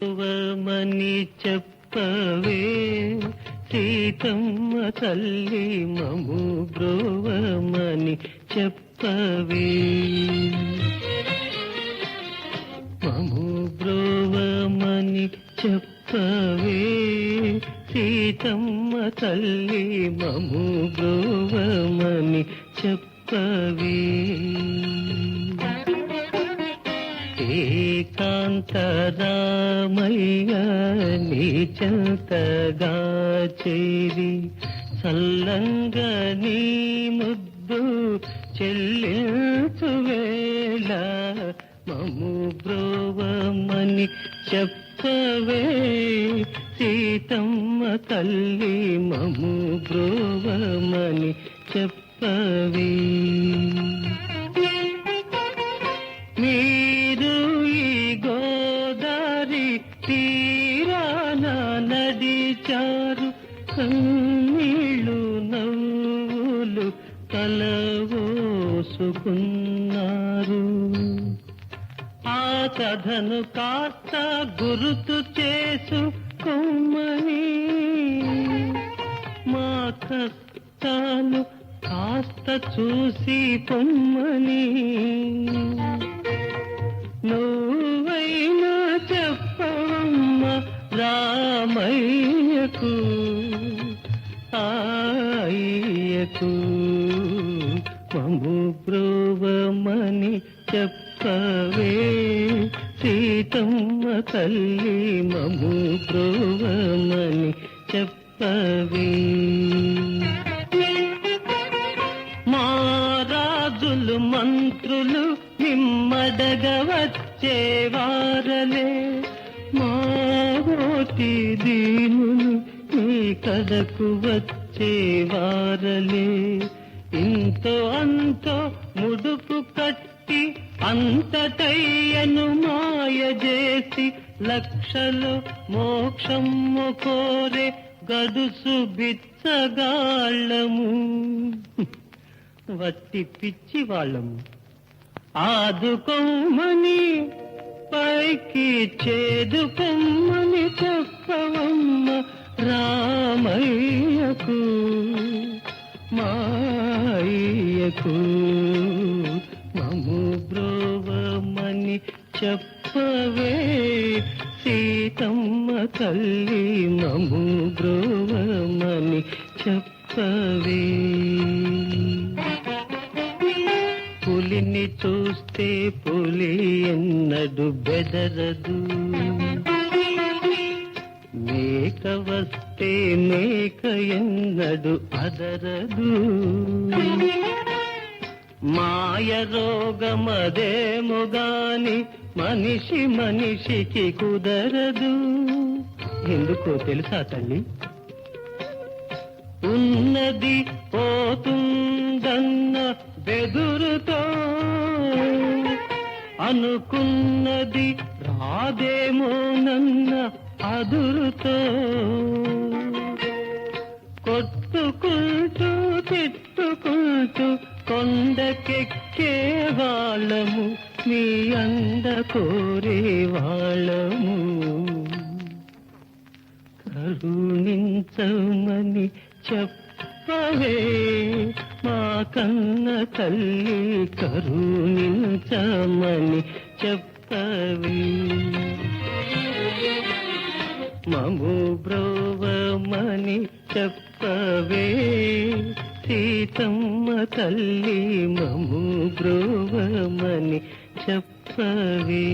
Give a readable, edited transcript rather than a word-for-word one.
మని చెప్పవే సీతమ్మ తల్లి మము బ్రోవమని చెప్పవే మము బ్రోవమని చెప్పవే సీతమ్మ తల్లి మము బ్రోవమని చెప్పవే ఏకాంతరామయ్య నీ చెంతగా చేరి సల్లంగా నీ ముద్దు చెల్లించు వేళ మము బ్రోవమని చెప్పవే సీతమ్మ తల్లి మము బ్రోవమని చెప్పవే మీరు ఈ గోదారి తీరాన నడిచారు కన్నీళ్ళు నవ్వులు కలవోసుకున్నారు ఆ కథను కాస్త గుర్తు చేసుకొమ్మని మా కష్టాలు కాస్త చూసి పొమ్మని నువ్వైనా చెప్పవమ్మ రామయ్యకు అయ్యకు మము బ్రోవమని చెప్పవే సీతమ్మ తల్లి మము బ్రోవమని చెప్పవే మా రాజులు మంత్రులు నిమ్మడగ వచ్చేవారలే మా ఓటి దీనులు నీ కడకు వచ్చేవారలే ఇంతో అంతో ముడుపు కట్టి అంతటయ్యను మాయ చేసి లక్షలు మోక్షము కోరే గడుసు బిచ్చగాళ్ళము వట్టి పిచ్చి వాళ్ళము ఆదుకొమ్మని పైకి చేదుకొమ్మని చెప్పవమ్మ రామయ్యకు మాయ్యకు మము బ్రోవమని చెప్పవే సీతమ్మ తల్లి మము బ్రోవమని చెప్పవే పులిని చూస్తే పులి ఎన్నడు బెదరదు మేక వస్తే మేక ఎన్నడు అదరదు మాయ రోగమదేమో గాని మనిషి మనిషికి కుదరదు ఎందుకో తెలుసా తల్లి ఉన్నది పోతుందన్న బెదురుతో అనుకున్నది రాదేమోనన్న అదురుతో కొట్టుకుంటూ తిట్టుకుంటూ కొండకెక్కే వాళ్ళము నీ అండ కోరే వాళ్ళము కరుణించమని చెప్పవే మా కన్న తల్లి కరుణించమని చెప్పవే మము బ్రోవమని చెప్పవే సీతమ్మ తల్లి మము బ్రోవమని చెప్పవే